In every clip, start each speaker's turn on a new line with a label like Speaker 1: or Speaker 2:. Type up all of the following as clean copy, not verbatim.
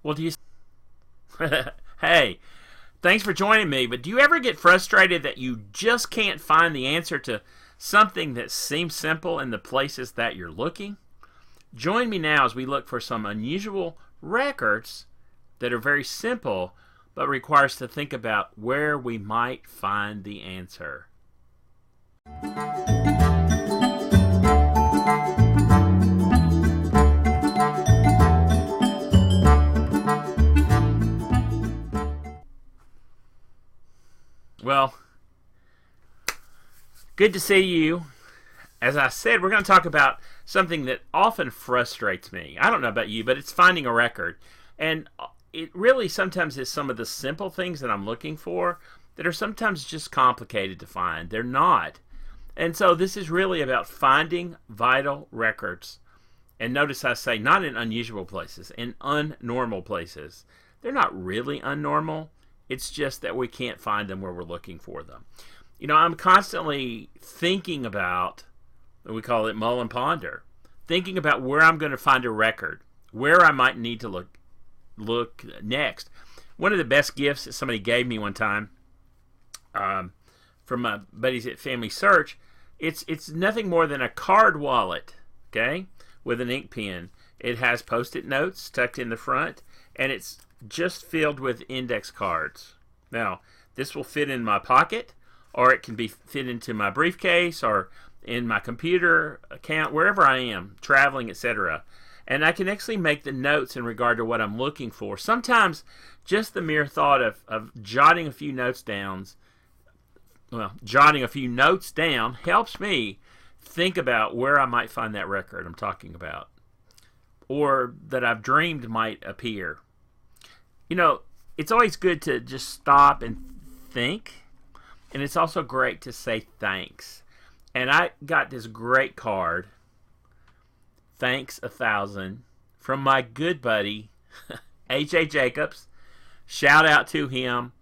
Speaker 1: Well, do you... Hey, thanks for joining me, but do you ever get frustrated that you just can't find the answer to something that seems simple in the places that you're looking? Join me now as we look for some unusual records that are very simple, but require us to think about where we might find the answer. Well, good to see you. As I said, we're going to talk about something that often frustrates me. I don't know about you, but it's finding a record. And it really sometimes is some of the simple things that I'm looking for that are sometimes just complicated to find. They're not. And so this is really about finding vital records. And notice I say not in unusual places, in unnormal places. They're not really unnormal. It's just that we can't find them where we're looking for them. You know, I'm constantly thinking about, we call it Mullen Ponder, thinking about where I'm going to find a record, where I might need to look next. One of the best gifts that somebody gave me one time from my buddies at Family Search, it's nothing more than a card wallet, okay, with an ink pen. It has Post-it notes tucked in the front, and it's just filled with index cards. Now, this will fit in my pocket, or it can be fit into my briefcase, or in my computer account, wherever I am, traveling, etc. And I can actually make the notes in regard to what I'm looking for. Sometimes just the mere thought of jotting a few notes down, helps me think about where I might find that record I'm talking about, or that I've dreamed might appear. You know, it's always good to just stop and think, and it's also great to say thanks. And I got this great card, thanks 1,000, from my good buddy, A.J. Jacobs. Shout out to him.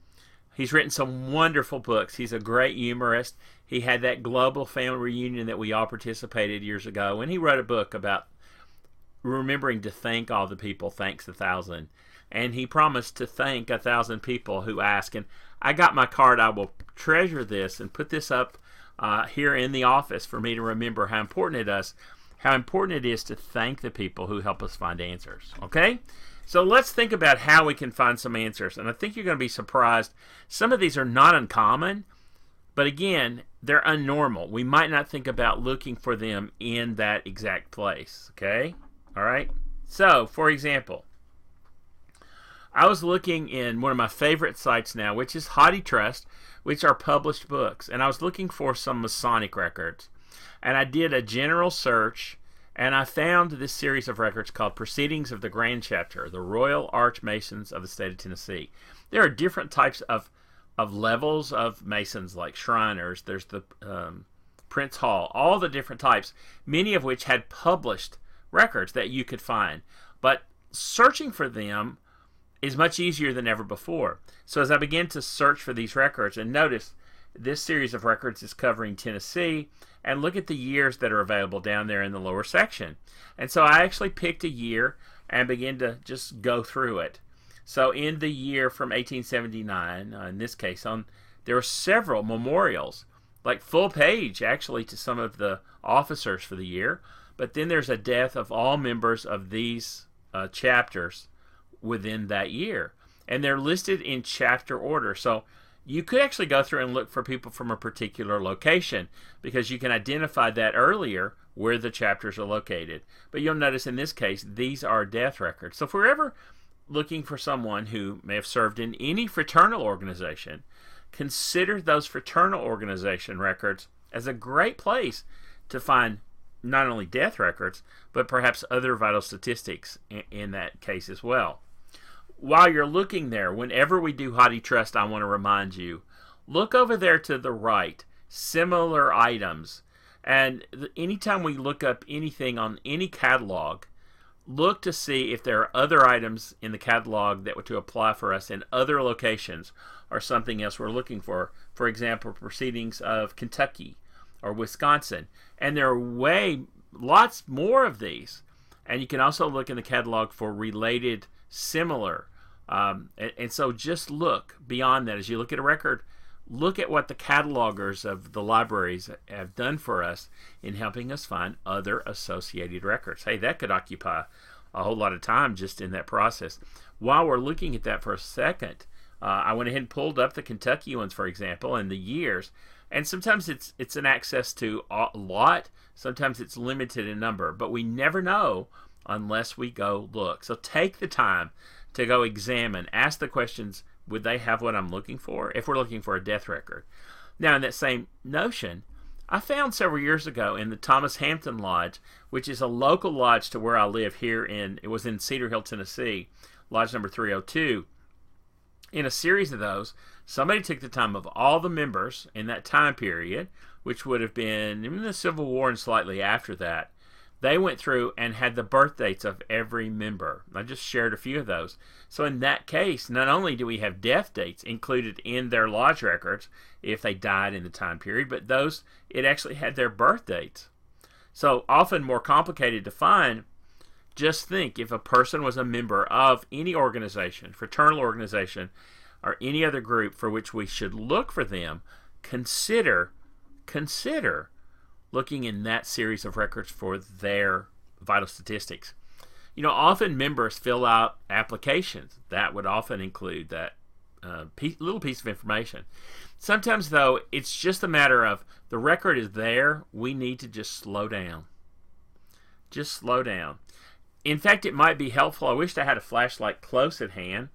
Speaker 1: He's written some wonderful books. He's a great humorist. He had that global family reunion that we all participated years ago, and he wrote a book about remembering to thank all the people, thanks 1,000. And he promised to thank 1,000 people who ask. And I got my card. I will treasure this and put this up here in the office for me to remember how important it is to thank the people who help us find answers. Okay? So let's think about how we can find some answers. And I think you're going to be surprised. Some of these are not uncommon, but again, they're unnormal. We might not think about looking for them in that exact place. Okay? All right? So, for example, I was looking in one of my favorite sites now, which is HathiTrust, which are published books. And I was looking for some Masonic records. And I did a general search, and I found this series of records called Proceedings of the Grand Chapter, the Royal Arch Masons of the State of Tennessee. There are different types of levels of Masons, like Shriners. There's the Prince Hall, all the different types, many of which had published records that you could find. But searching for them is much easier than ever before. So as I began to search for these records, and notice this series of records is covering Tennessee, and look at the years that are available down there in the lower section. And so I actually picked a year and began to just go through it. So in the year from 1879, in this case, there are several memorials, like full page actually to some of the officers for the year. But then there's a death of all members of these chapters within that year, and they're listed in chapter order. So you could actually go through and look for people from a particular location, because you can identify that earlier where the chapters are located. But you'll notice in this case, these are death records. So if we're ever looking for someone who may have served in any fraternal organization, consider those fraternal organization records as a great place to find not only death records, but perhaps other vital statistics in that case as well. While you're looking there, whenever we do HathiTrust, I want to remind you, look over there to the right, similar items. And anytime we look up anything on any catalog, look to see if there are other items in the catalog that were to apply for us in other locations, or something else we're looking for. For example, Proceedings of Kentucky or Wisconsin. And there are lots more of these. And you can also look in the catalog for related similar. And so just look beyond that. As you look at a record, look at what the catalogers of the libraries have done for us in helping us find other associated records. Hey, that could occupy a whole lot of time just in that process. While we're looking at that for a second, I went ahead and pulled up the Kentucky ones, for example, and the years. And sometimes it's an access to a lot. Sometimes it's limited in number. But we never know unless we go look. So take the time to go examine. Ask the questions, would they have what I'm looking for? If we're looking for a death record. Now, in that same notion, I found several years ago in the Thomas Hampton Lodge, which is a local lodge to where I live here it was in Cedar Hill, Tennessee, lodge number 302. In a series of those, somebody took the time of all the members in that time period, which would have been in the Civil War and slightly after that. They went through and had the birth dates of every member. I just shared a few of those. So in that case, not only do we have death dates included in their lodge records if they died in the time period, but it actually had their birth dates. So often more complicated to find. Just think, if a person was a member of any organization, fraternal organization, or any other group for which we should look for them, consider looking in that series of records for their vital statistics. You know, often members fill out applications. That would often include that little piece of information. Sometimes, though, it's just a matter of the record is there. We need to just slow down. Just slow down. In fact, it might be helpful. I wished I had a flashlight close at hand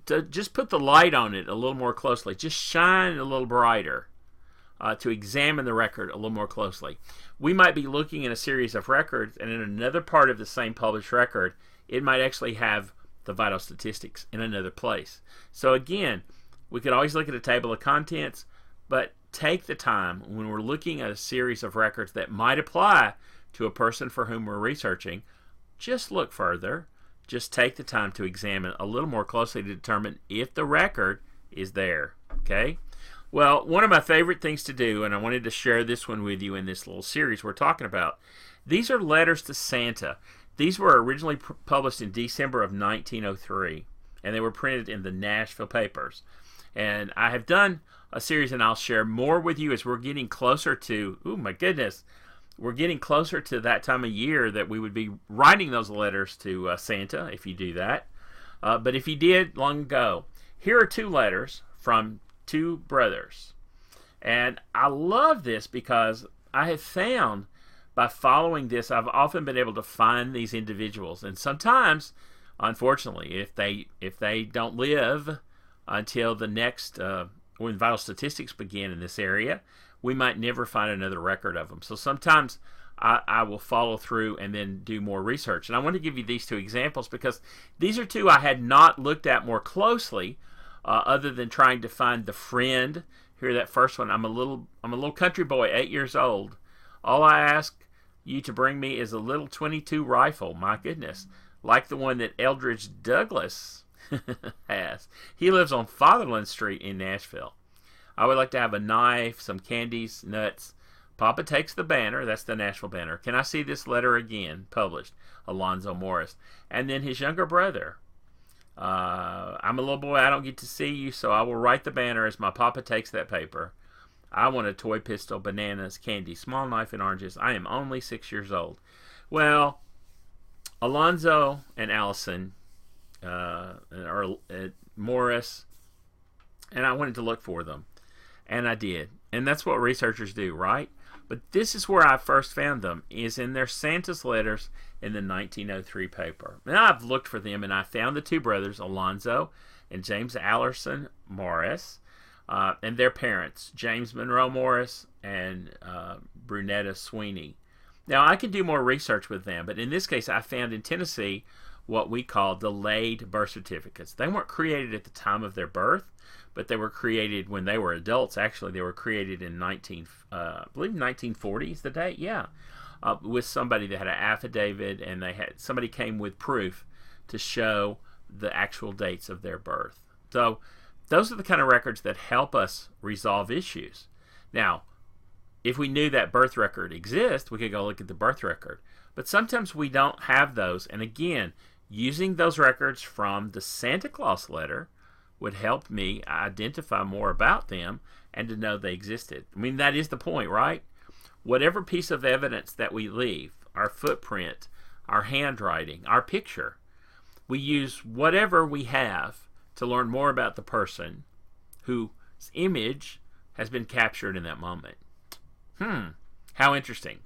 Speaker 1: to just put the light on it a little more closely. Just shine a little brighter to examine the record a little more closely. We might be looking at a series of records, and in another part of the same published record, it might actually have the vital statistics in another place. So again, we could always look at a table of contents, but take the time when we're looking at a series of records that might apply to a person for whom we're researching. Just look further. Just take the time to examine a little more closely to determine if the record is there. Okay? Well, one of my favorite things to do, and I wanted to share this one with you in this little series we're talking about, these are letters to Santa. These were originally published in December of 1903, and they were printed in the Nashville papers. And I have done a series, and I'll share more with you as we're getting closer to, oh my goodness, we're getting closer to that time of year that we would be writing those letters to Santa, if you do that. But if you did long ago, here are two letters from two brothers. And I love this because I have found by following this, I've often been able to find these individuals. And sometimes, unfortunately, if they don't live until the next, when vital statistics begin in this area, we might never find another record of them. So sometimes I will follow through and then do more research. And I want to give you these two examples because these are two I had not looked at more closely, other than trying to find the friend. Here, that first one. I'm a little country boy, 8 years old. All I ask you to bring me is a little .22 rifle. My goodness, like the one that Eldridge Douglass has. He lives on Fatherland Street in Nashville. I would like to have a knife, some candies, nuts. Papa takes the banner. That's the Nashville banner. Can I see this letter again? Published. Alonzo Morris. And then his younger brother. I'm a little boy. I don't get to see you, so I will write the banner as my papa takes that paper. I want a toy pistol, bananas, candy, small knife, and oranges. I am only 6 years old. Well, Alonzo and Allison, Morris, and I wanted to look for them. And I did. And that's what researchers do, right? But this is where I first found them, is in their Santa's letters in the 1903 paper. Now I've looked for them, and I found the two brothers, Alonzo and James Allerson Morris, and their parents, James Monroe Morris and Brunetta Sweeney. Now, I can do more research with them, but in this case, I found in Tennessee what we call delayed birth certificates. They weren't created at the time of their birth, but they were created when they were adults. Actually, they were created in I believe 1940 is the date. Yeah, with somebody that had an affidavit, and somebody came with proof to show the actual dates of their birth. So those are the kind of records that help us resolve issues. Now, if we knew that birth record exists, we could go look at the birth record. But sometimes we don't have those. And again, Using those records from the Santa Claus letter would help me identify more about them and to know they existed. I mean, that is the point, right? Whatever piece of evidence that we leave, our footprint, our handwriting, our picture, we use whatever we have to learn more about the person whose image has been captured in that moment. How interesting.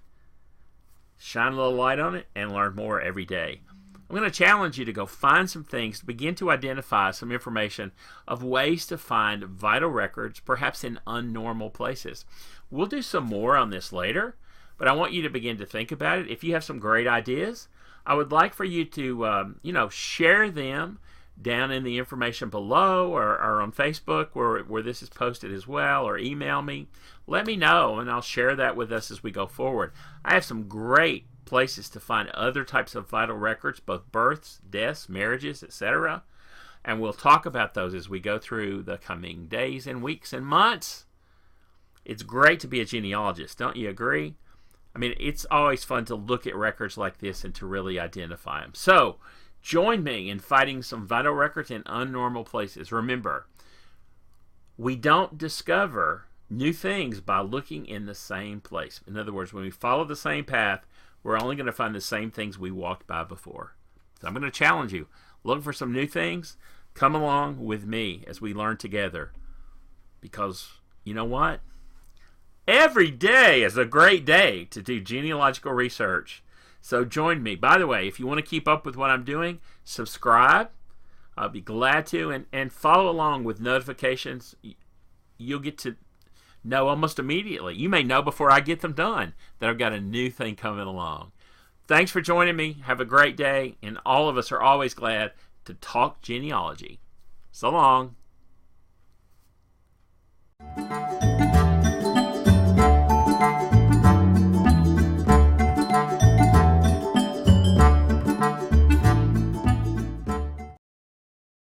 Speaker 1: Shine a little light on it and learn more every day. I'm going to challenge you to go find some things, to begin to identify some information of ways to find vital records, perhaps in unnormal places. We'll do some more on this later, but I want you to begin to think about it. If you have some great ideas, I would like for you to, share them down in the information below, or on Facebook where this is posted as well, or email me. Let me know, and I'll share that with us as we go forward. I have some great places to find other types of vital records, both births, deaths, marriages, etc. And we'll talk about those as we go through the coming days and weeks and months. It's great to be a genealogist, don't you agree? I mean, it's always fun to look at records like this and to really identify them. So, join me in finding some vital records in unnormal places. Remember, we don't discover new things by looking in the same place. In other words, when we follow the same path, we're only going to find the same things we walked by before. So I'm going to challenge you. Look for some new things. Come along with me as we learn together. Because, you know what? Every day is a great day to do genealogical research. So join me. By the way, if you want to keep up with what I'm doing, subscribe. I'll be glad to. And follow along with notifications. You'll get to know almost immediately. You may know before I get them done that I've got a new thing coming along. Thanks for joining me. Have a great day. And all of us are always glad to talk genealogy. So long.